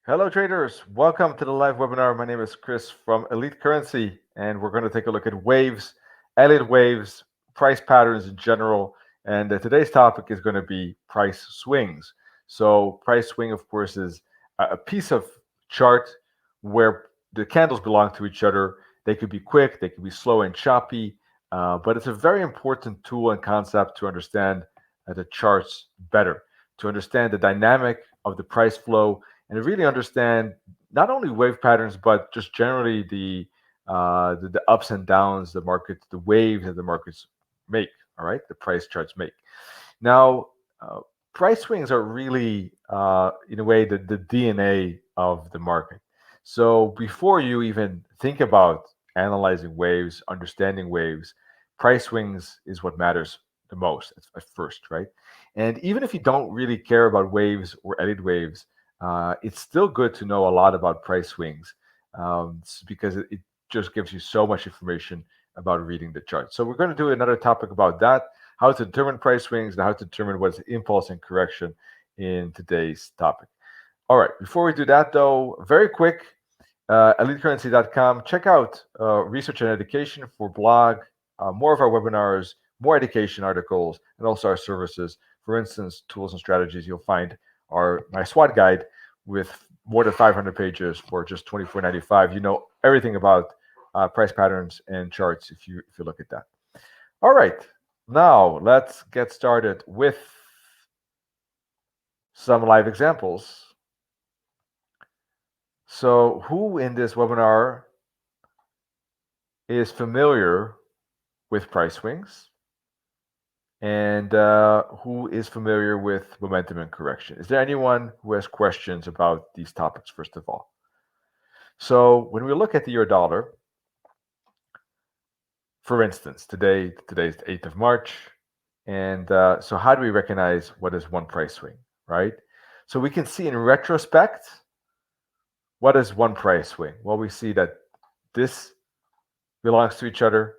Hello, traders. Welcome to the live webinar. My name is Chris from Elite Currency, and we're going to take a look at waves, Elliott waves, price patterns in general. And today's topic is going to be price swings. So, price swing, of course, is a piece of chart where the candles belong to each other. They could be quick, they could be slow and choppy, but it's a very important tool and concept to understand the charts better, to understand the dynamic of the price flow and really understand not only wave patterns but just generally the ups and downs the markets, the waves that the markets make. All right, the price charts make. Now, price swings are really, in a way, the DNA of the market. So before you even think about analyzing waves, understanding waves, price swings is what matters the most at first, right? And even if you don't really care about waves or edit waves, it's still good to know a lot about price swings, because it just gives you so much information about reading the chart. So we're going to do another topic about that, how to determine price swings and how to determine what's impulse and correction in today's topic. All right, before we do that though, very quick, elitecurrency.com. Check out research and education for blog, more of our webinars, more education articles, and also our services. For instance, tools and strategies. You'll find my SWAT guide with more than 500 pages for just $24.95. You know everything about price patterns and charts if you look at that. All right, now let's get started with some live examples. So, who in this webinar is familiar with price swings? And who is familiar with momentum and correction? Is there anyone who has questions about these topics, first of all? So, when we look at the euro dollar, for instance, today's the 8th of March. And so, how do we recognize what is one price swing, right? So, we can see in retrospect, what is one price swing? Well, we see that this belongs to each other,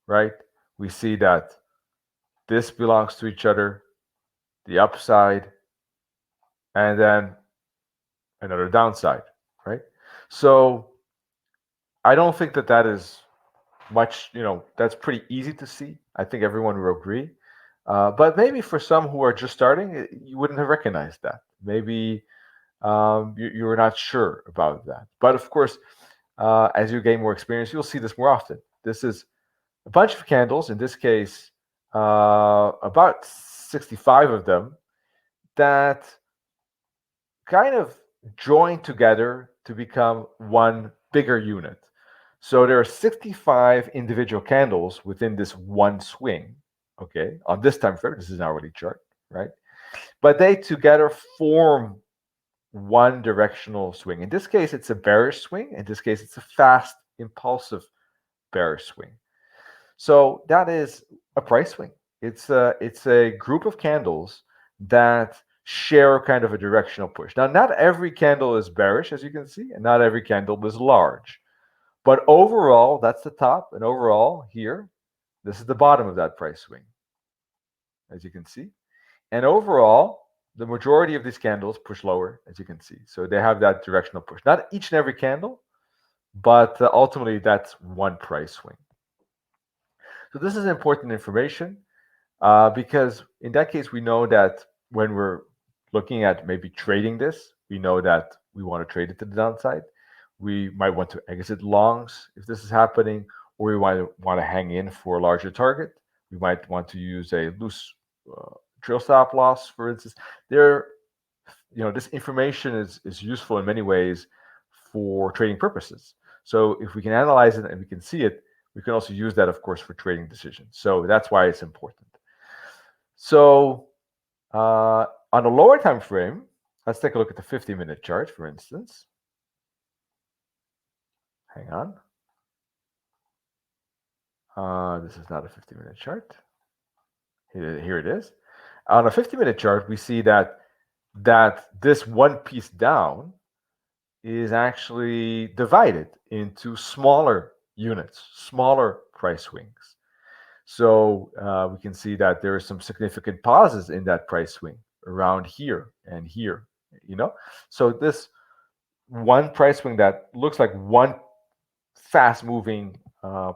right? We see that this belongs to each other, the upside, and then another downside, right? So I don't think that is much, that's pretty easy to see. I think everyone will agree. But maybe for some who are just starting, you wouldn't have recognized that. Maybe you were not sure about that. But of course, as you gain more experience, you'll see this more often. This is a bunch of candles, in this case, about 65 of them, that kind of join together to become one bigger unit. So there are 65 individual candles within this one swing, okay, on this time frame. This is an hourly chart, right? But they together form one directional swing. In this case, it's a bearish swing. In this case, it's a fast, impulsive bearish swing. So that is a price swing. It's a group of candles that share kind of a directional push. Now, not every candle is bearish, as you can see, and not every candle is large. But overall, that's the top, and overall here, this is the bottom of that price swing, as you can see. And overall, the majority of these candles push lower, as you can see. So they have that directional push. Not each and every candle, but ultimately that's one price swing. So this is important information, because in that case, we know that when we're looking at maybe trading this, we know that we want to trade it to the downside. We might want to exit longs if this is happening, or we might want to hang in for a larger target. We might want to use a loose trail stop loss, for instance. This information is useful in many ways for trading purposes. So if we can analyze it and we can see it, we can also use that, of course, for trading decisions. So that's why it's important. So on a lower time frame, let's take a look at the 50-minute chart, for instance. Hang on. This is not a 50-minute chart. Here it is. On a 50-minute chart, we see that this one piece down is actually divided into smaller units, smaller price swings. So we can see that there are some significant pauses in that price swing around here and here, So this one price swing that looks like one fast-moving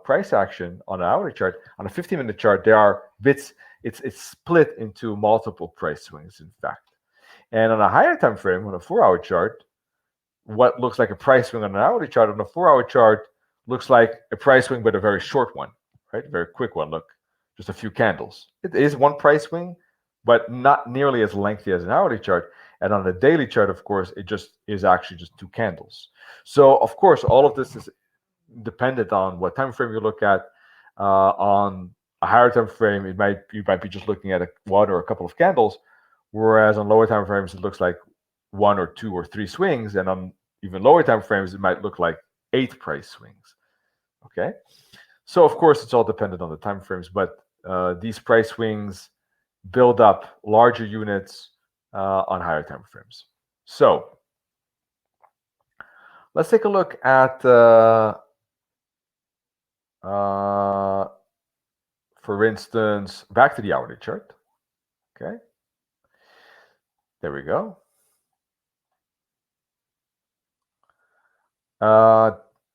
price action on an hourly chart. On a 15-minute chart, there are bits. It's split into multiple price swings, in fact. And on a higher time frame, on a 4-hour chart, what looks like a price swing on an hourly chart on a 4-hour chart looks like a price swing, but a very short one, right? A very quick one. Look, just a few candles. It is one price swing, but not nearly as lengthy as an hourly chart. And on the daily chart, of course, it just is actually just 2 candles. So, of course, all of this is dependent on what time frame you look at. On a higher time frame, you might be just looking at one or a couple of candles, whereas on lower time frames, it looks like 1 or 2 or 3 swings, and on even lower time frames, it might look like 8 price swings. Okay, so of course, it's all dependent on the time frames, but these price swings build up larger units on higher time frames. So let's take a look at, for instance, back to the hourly chart. Okay, there we go.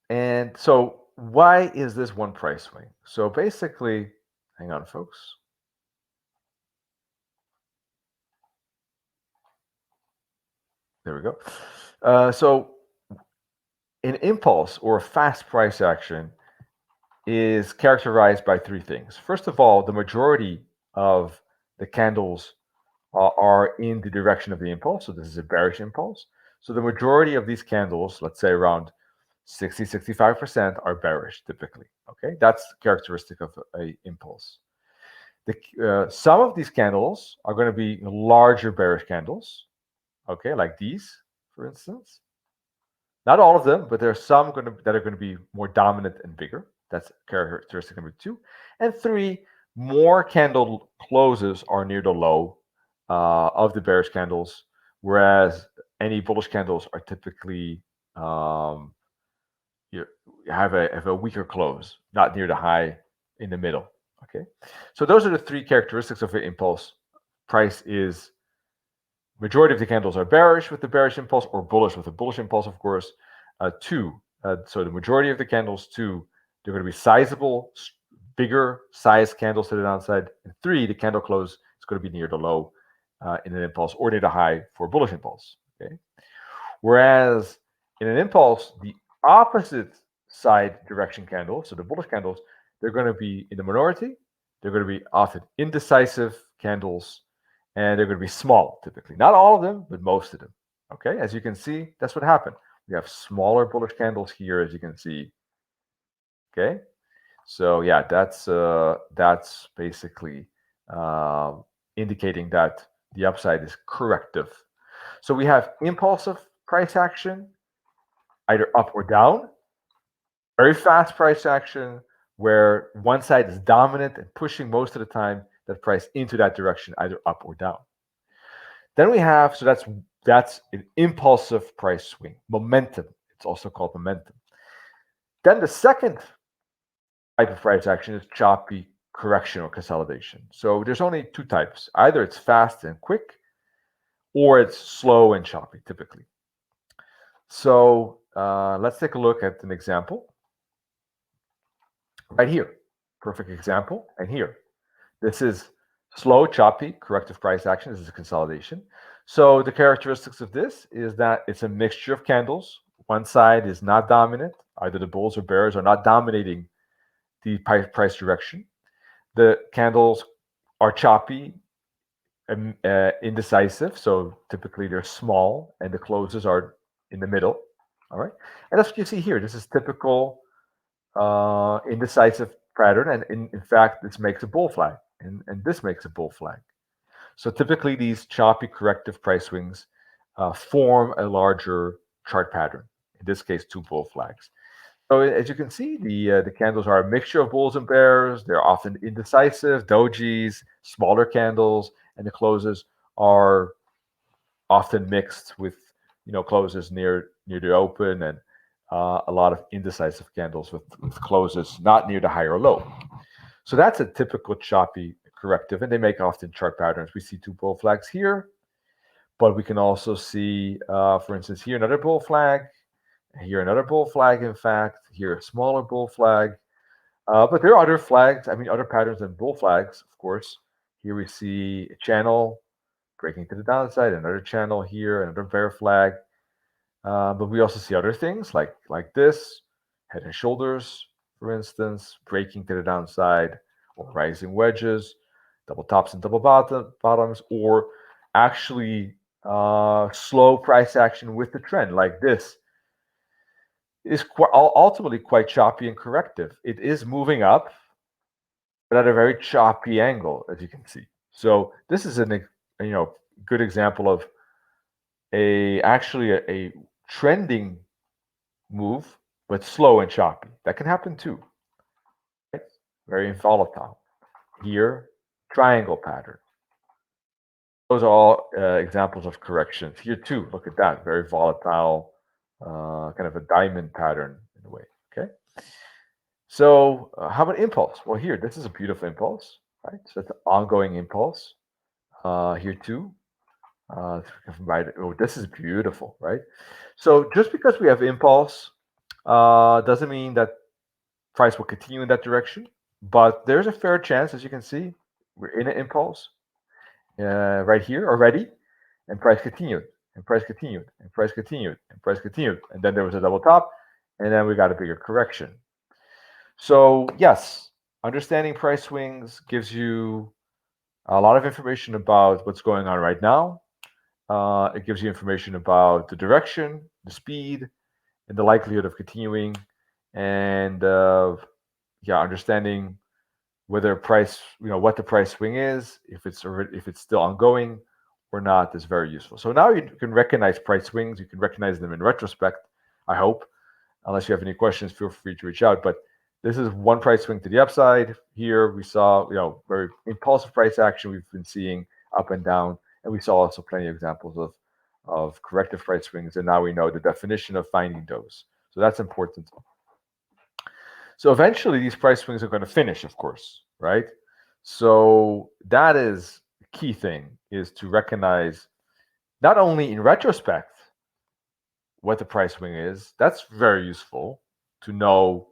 And so why is this one price swing? So basically, hang on, folks. There we go. So an impulse or a fast price action is characterized by 3 things. First of all, the majority of the candles are in the direction of the impulse. So this is a bearish impulse. So the majority of these candles, let's say around 60-65%, are bearish typically. Okay, that's characteristic of a impulse. Some of these candles are going to be larger bearish candles. Okay, like these, for instance. Not all of them, but there are some that are going to be more dominant and bigger. That's characteristic number 2. And 3, more candle closes are near the low of the bearish candles, whereas any bullish candles are typically you have a weaker close, not near the high, in the middle. Okay, so those are the 3 characteristics of an impulse. Price is majority of the candles are bearish with the bearish impulse, or bullish with the bullish impulse, of course. 2, so the majority of the candles. 2, they're going to be sizable, bigger size candles to the downside. And 3, the candle close is going to be near the low in an impulse, or near the high for a bullish impulse. Okay, whereas in an impulse, the opposite side direction candles, so the bullish candles, they're going to be in the minority. They're going to be often indecisive candles, and they're going to be small typically. Not all of them, but most of them. Okay, as you can see, that's what happened. We have smaller bullish candles here, as you can see. Okay, so yeah, that's basically indicating that the upside is corrective. So we have impulsive price action, either up or down. Very fast price action, where one side is dominant and pushing most of the time that price into that direction, either up or down. Then we have, so that's an impulsive price swing, momentum. It's also called momentum. Then the second type of price action is choppy, correctional, consolidation. So there's only 2 types. Either it's fast and quick, or it's slow and choppy, typically. So let's take a look at an example. Right here, perfect example. And here, this is slow, choppy, corrective price action. This is a consolidation. So the characteristics of this is that it's a mixture of candles. One side is not dominant. Either the bulls or bears are not dominating the price direction. The candles are choppy and indecisive. So typically they're small, and the closes are in the middle. All right. And that's what you see here. This is typical indecisive pattern, and in fact, this makes a bull flag, and this makes a bull flag. So typically, these choppy corrective price swings form a larger chart pattern. In this case, 2 bull flags. So as you can see, the candles are a mixture of bulls and bears. They're often indecisive, dojis, smaller candles, and the closes are often mixed with closes near the open, and a lot of indecisive candles with closes not near the high or low. So that's a typical choppy corrective, and they make often chart patterns. We see 2 bull flags here, but we can also see, for instance, here another bull flag. Here another bull flag, in fact. Here a smaller bull flag. But there are other flags, other patterns than bull flags, of course. Here we see a channel breaking to the downside, another channel here, another bear flag. But we also see other things like this, head and shoulders, for instance, breaking to the downside, or rising wedges, double tops and double bottoms, or actually slow price action with the trend, like this is ultimately quite choppy and corrective. It is moving up, but at a very choppy angle, as you can see. So this is a good example of a trending move, but slow and choppy. That can happen too. Right? Very volatile. Here, triangle pattern. Those are all examples of corrections. Here too, look at that, very volatile, kind of a diamond pattern in a way. Okay. So how about impulse? Well, here, this is a beautiful impulse, right? So it's an ongoing impulse. Here too. Oh, this is beautiful, right? So just because we have impulse doesn't mean that price will continue in that direction, but there's a fair chance, as you can see, we're in an impulse right here already, and price continued, and price continued, and price continued, and price continued, and then there was a double top, and then we got a bigger correction. So yes, understanding price swings gives you a lot of information about what's going on right now. It gives you information about the direction, the speed, and the likelihood of continuing, and understanding whether price, what the price swing is, if it's still ongoing or not, is very useful. So now you can recognize price swings. You can recognize them in retrospect, I hope. Unless you have any questions, feel free to reach out. But this is one price swing to the upside. Here we saw, very impulsive price action we've been seeing up and down, and we saw also plenty of examples of corrective price swings. And now we know the definition of finding those. So that's important. So eventually these price swings are going to finish, of course, right? So that is the key thing, is to recognize not only in retrospect what the price swing is. That's very useful to know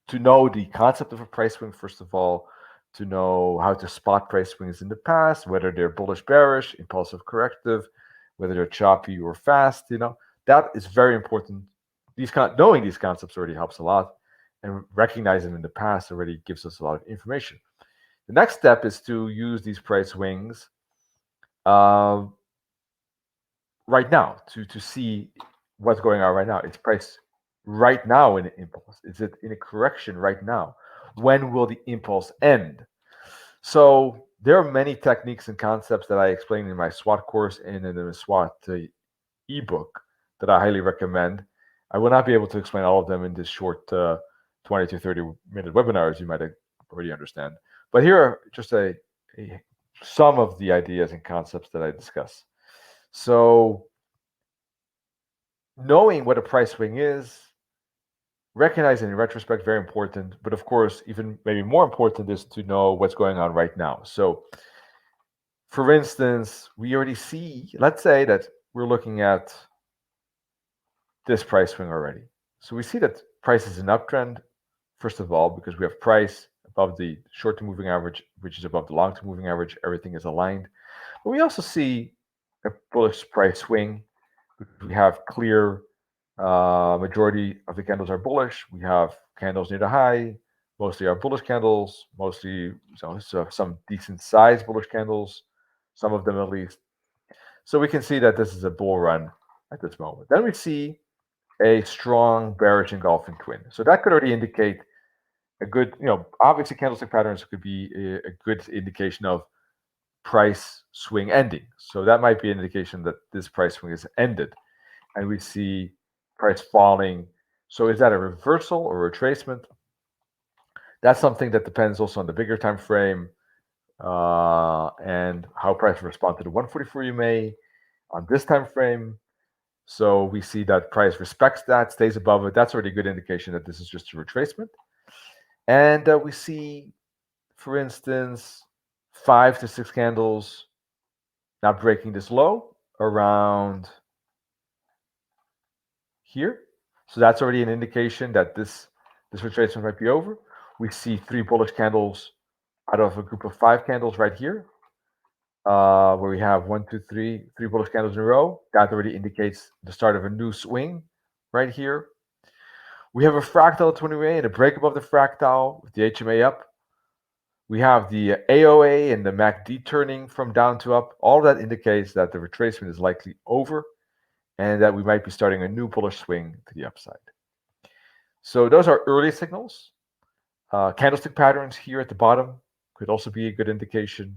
the concept of a price swing, first of all, to know how to spot price swings in the past, whether they're bullish, bearish, impulsive, corrective, whether they're choppy or fast. That is very important. Knowing these concepts already helps a lot, and recognizing them in the past already gives us a lot of information. The next step is to use these price swings right now to see what's going on right now. It's price right now in an impulse. Is it in a correction right now? When will the impulse end? So there are many techniques and concepts that I explain in my SWAT course and in the SWAT ebook that I highly recommend. I will not be able to explain all of them in this short 20 to 30-minute webinar, as you might already understand. But here are just some of the ideas and concepts that I discuss. So knowing what a price swing is, recognizing in retrospect, very important. But of course, even maybe more important is to know what's going on right now. So for instance, we already see, let's say that we're looking at this price swing already. So we see that price is an uptrend, first of all, because we have price above the short-term moving average, which is above the long-term moving average. Everything is aligned. But we also see a bullish price swing. We have clear majority of the candles are bullish. We have candles near the high. Mostly are bullish candles. Mostly some decent sized bullish candles. Some of them at least. So we can see that this is a bull run at this moment. Then we see a strong bearish engulfing twin. So that could already indicate a good, obviously candlestick patterns could be a good indication of price swing ending. So that might be an indication that this price swing is ended. And we see price falling. So is that a reversal or a retracement? That's something that depends also on the bigger time frame and how price respond to the 144 EMA on this time frame. So we see that price respects that, stays above it. That's already a good indication that this is just a retracement. And we see, for instance, 5 to 6 candles now breaking this low around here. So that's already an indication that this retracement might be over. We see 3 bullish candles out of a group of 5 candles right here, where we have 1, 2, 3 bullish candles in a row. That already indicates the start of a new swing right here. We have a fractal 20-way and a break above the fractal with the HMA up. We have the AOA and the MACD turning from down to up. All that indicates that the retracement is likely over and that we might be starting a new bullish swing to the upside. So those are early signals. Candlestick patterns here at the bottom could also be a good indication.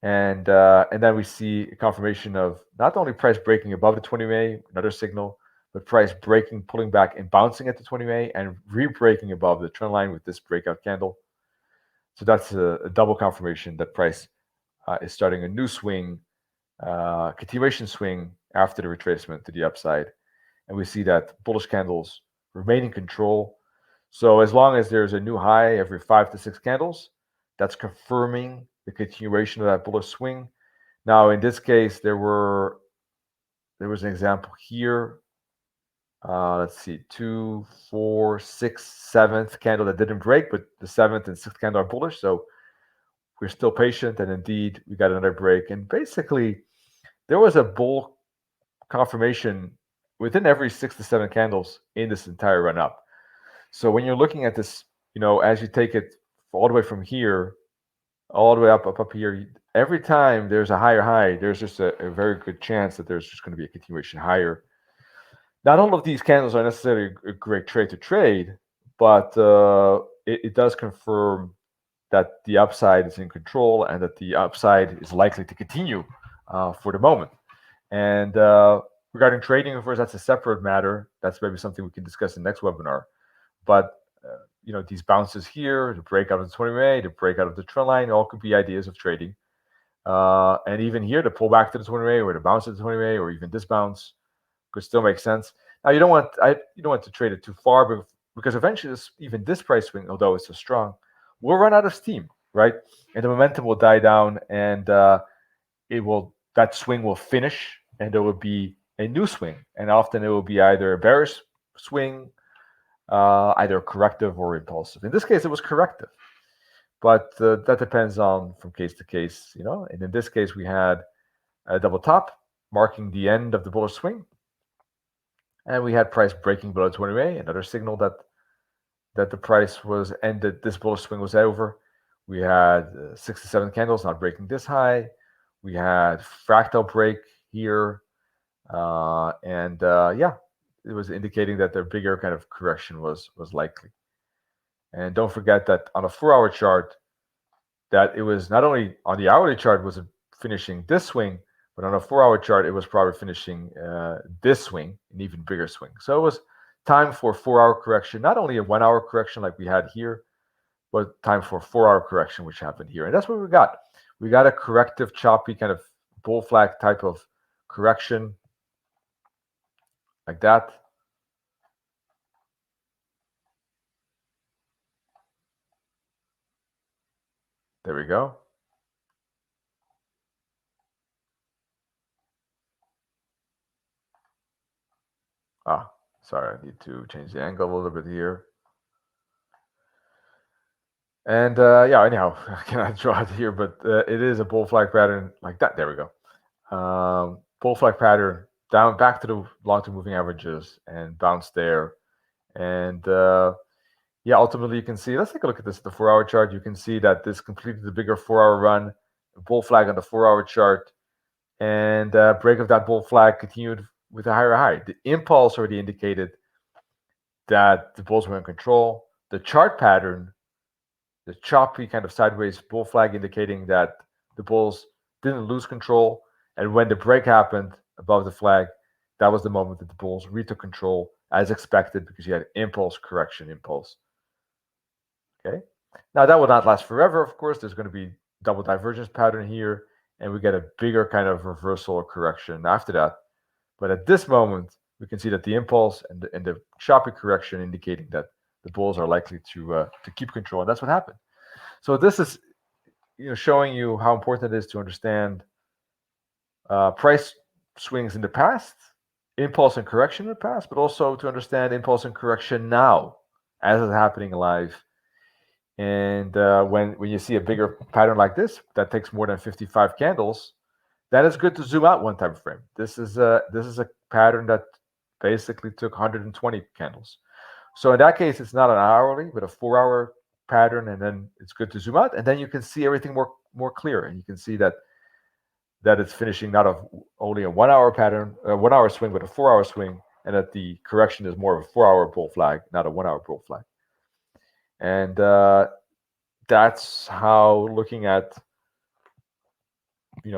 And then we see a confirmation of not only price breaking above the 20-way, another signal, but price breaking, pulling back and bouncing at the 20-way and re-breaking above the trend line with this breakout candle. So that's a double confirmation that price is starting a new swing, continuation swing after the retracement to the upside. And we see that bullish candles remain in control. So as long as there's a new high every 5 to 6 candles, that's confirming the continuation of that bullish swing. Now, in this case, there was an example here. Let's see, 2, 4, 6, 7th candle that didn't break, but the 7th and 6th candle are bullish. So we're still patient, and indeed, we got another break. And basically, there was a bull confirmation within every 6 to 7 candles in this entire run up. So when you're looking at this, as you take it all the way from here, all the way up here, every time there's a higher high, there's just a very good chance that there's just going to be a continuation higher. Not all of these candles are necessarily a great trade to trade, but it does confirm that the upside is in control and that the upside is likely to continue for the moment. And regarding trading, of course, that's a separate matter. That's maybe something we can discuss in the next webinar. But these bounces here, the breakout of the 20-way, the breakout of the trend line, all could be ideas of trading. And even here, the pull back to the 20-way, or the bounce to the 20-way, or even this bounce could still make sense. Now you don't want to trade it too far, because eventually even this price swing, although it's so strong, will run out of steam, right? And the momentum will die down, and that swing will finish, and there will be a new swing, and often it will be either a bearish swing, either corrective or impulsive. In this case, it was corrective, but that depends on from case to case, And in this case, we had a double top marking the end of the bullish swing, and we had price breaking below 20-way, another signal that the price was ended. This bullish swing was over. We had 6 to 7 candles not breaking this high. We had fractal break here, and it was indicating that the bigger kind of correction was likely. And don't forget that on a 4-hour chart, that it was not only on the hourly chart was finishing this swing, but on a 4-hour chart, it was probably finishing this swing, an even bigger swing. So it was time for a 4-hour correction, not only a 1-hour correction like we had here, but time for a 4-hour correction, which happened here. And that's what we got. We got a corrective, choppy kind of bull flag type of correction like that. There we go. Sorry, I need to change the angle a little bit here. And anyhow, I cannot draw it here, but it is a bull flag pattern like that. There we go. Bull flag pattern down back to the long-term moving averages and bounce there. And ultimately you can see, let's take a look at this, the 4-hour chart. You can see that this completed the bigger 4-hour run, bull flag on the 4-hour chart, and break of that bull flag continued with a higher high. The impulse already indicated that the bulls were in control. The chart pattern, the choppy kind of sideways bull flag, indicating that the bulls didn't lose control. And when the break happened above the flag, that was the moment that the bulls retook control as expected, because you had impulse, correction, impulse. Okay. Now that will not last forever, of course. There's going to be double divergence pattern here, and we get a bigger kind of reversal or correction after that. But at this moment, we can see that the impulse and the choppy correction indicating that the bulls are likely to keep control, and that's what happened. So this is showing you how important it is to understand price swings in the past impulse and correction in the past, but also to understand impulse and correction now as it's happening live. And when you see a bigger pattern like this that takes more than 55 candles, then it's good to zoom out one time frame. This is a pattern that basically took 120 candles. So in that case, it's not an hourly, but a 4-hour pattern, and then it's good to zoom out, and then you can see everything more clear, and you can see that it's finishing not of only a 1-hour pattern, a 1-hour swing, but a 4-hour swing, and that the correction is more of a 4-hour bull flag, not a 1-hour bull flag. And that's how looking at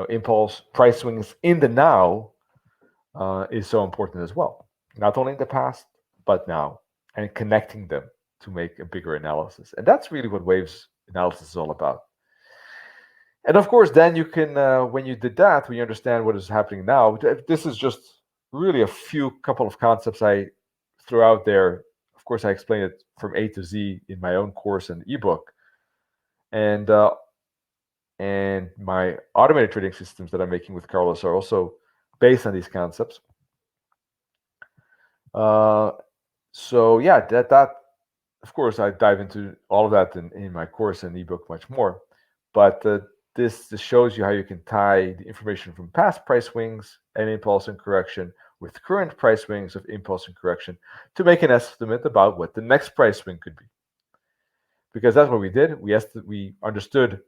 impulse price swings in the now is so important as well. Not only in the past, but now, and connecting them to make a bigger analysis. And that's really what waves analysis is all about. And of course, then you can, when you did that, when you understand what is happening now, this is just really a couple of concepts I threw out there. Of course, I explain it from A to Z in my own course and ebook. And my automated trading systems that I'm making with Carlos are also based on these concepts. So yeah, that of course I dive into all of that in my course and ebook much more. But this shows you how you can tie the information from past price swings and impulse and correction with current price swings of impulse and correction to make an estimate about what the next price swing could be. Because that's what we did. We understood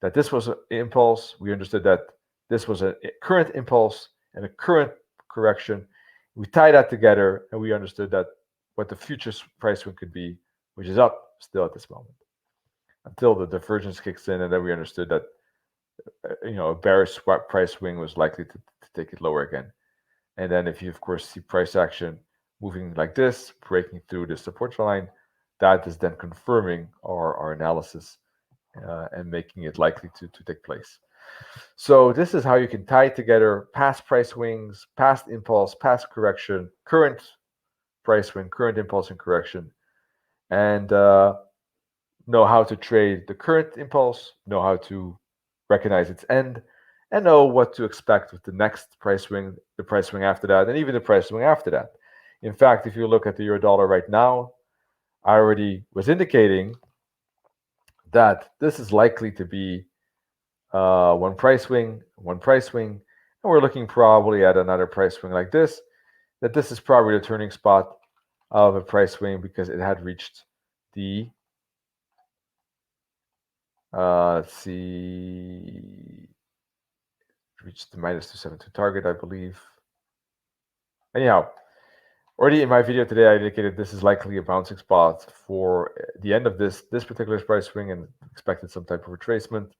that this was an impulse. We understood that this was a current impulse and a current correction. We tied that together, and we understood that what the future price swing could be, which is up still at this moment, until the divergence kicks in, and then we understood that a bearish price swing was likely to take it lower again. And then if you, of course, see price action moving like this, breaking through the support line, that is then confirming our analysis and making it likely to take place. So this is how you can tie together past price swings, past impulse, past correction, current price swing, current impulse and correction, and know how to trade the current impulse, know how to recognize its end, and know what to expect with the next price swing, the price swing after that, and even the price swing after that. In fact, if you look at the euro dollar right now, I already was indicating that this is likely to be one price swing, and we're looking probably at another price swing like this, that this is probably the turning spot of a price swing because it had reached the, let's see, reached the minus 272 target, I believe. Anyhow, already in my video today, I indicated this is likely a bouncing spot for the end of this particular price swing and expected some type of retracement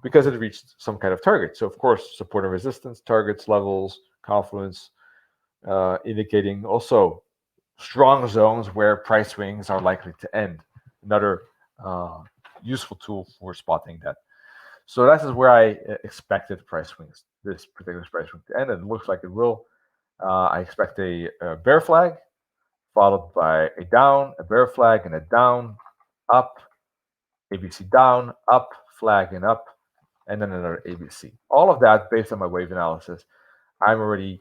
because it reached some kind of target. So, of course, support and resistance, targets, levels, confluence, indicating also strong zones where price swings are likely to end. Another useful tool for spotting that. So that is where I expected price swings, this particular price swing to end, and it looks like it will. I expect a bear flag, followed by a down, a bear flag, and a down, up, ABC down, up, flag, and up, and then another ABC. All of that based on my wave analysis. I'm already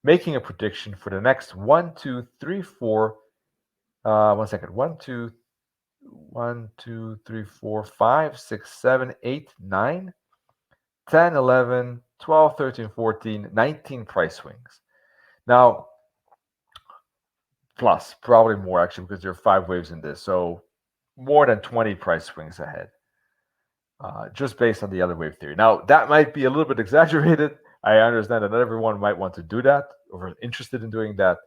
making a prediction for the next 1, 2, 3, 4. 1 second. 1, 2, 3, 4, 5, 6, 7, 8, 9, 10, 11, 12, 13, 14, 19 price swings. Now, plus, probably more actually, because there are 5 waves in this. So more than 20 price swings ahead, just based on the other wave theory. Now, that might be a little bit exaggerated. I understand that not everyone might want to do that or is interested in doing that.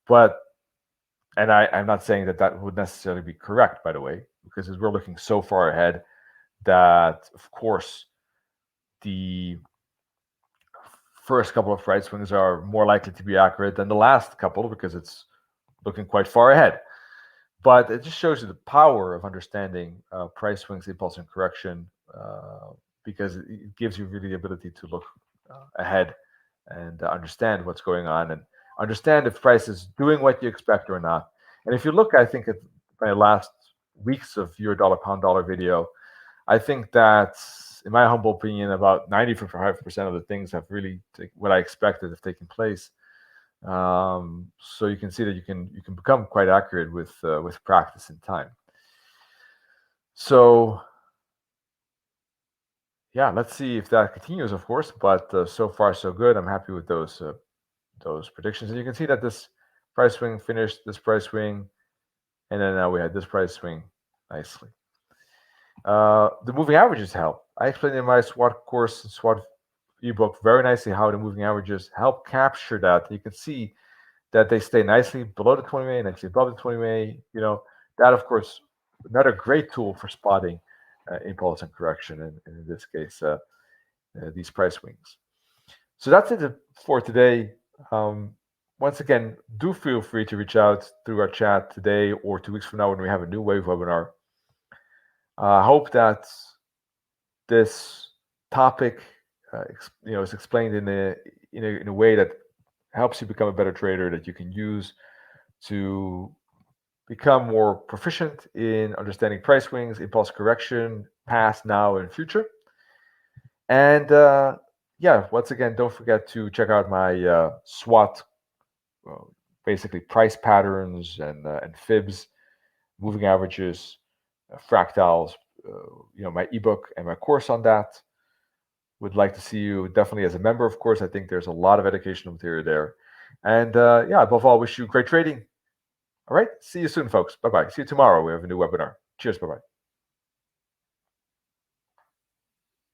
But, and I'm not saying that would necessarily be correct, by the way, because we're looking so far ahead that, of course, the first couple of price swings are more likely to be accurate than the last couple because it's looking quite far ahead. But it just shows you the power of understanding price swings, impulse, and correction because it gives you really the ability to look ahead and understand what's going on and understand if price is doing what you expect or not. And if you look, I think, at my last weeks of euro dollar, pound dollar video, I think that, in my humble opinion, about 95% of the things have really what I expected have taken place. So you can see that you can become quite accurate with practice and time. So yeah, let's see if that continues, of course. But so far so good. I'm happy with those predictions, and you can see that this price swing finished this price swing, and then now we had this price swing nicely. The moving averages help. I explained in my SWAT course, SWAT ebook, very nicely how the moving averages help capture that. You can see that they stay nicely below the 20 MA, nicely above the 20 MA. You know, that of course, another great tool for spotting impulse and correction, and in this case, these price swings. So that's it for today. Once again, do feel free to reach out through our chat today or 2 weeks from now when we have a new wave webinar. I hope that this topic, is explained in a way that helps you become a better trader, that you can use to become more proficient in understanding price swings, impulse correction, past, now, and future. And yeah, once again, don't forget to check out my SWAT, basically price patterns and fibs, moving averages, fractals. My ebook and my course on that. Would like to see you definitely as a member, of course. I think there's a lot of educational material there. And yeah, above all, wish you great trading. All right. See you soon, folks. Bye bye. See you tomorrow. We have a new webinar. Cheers. Bye bye.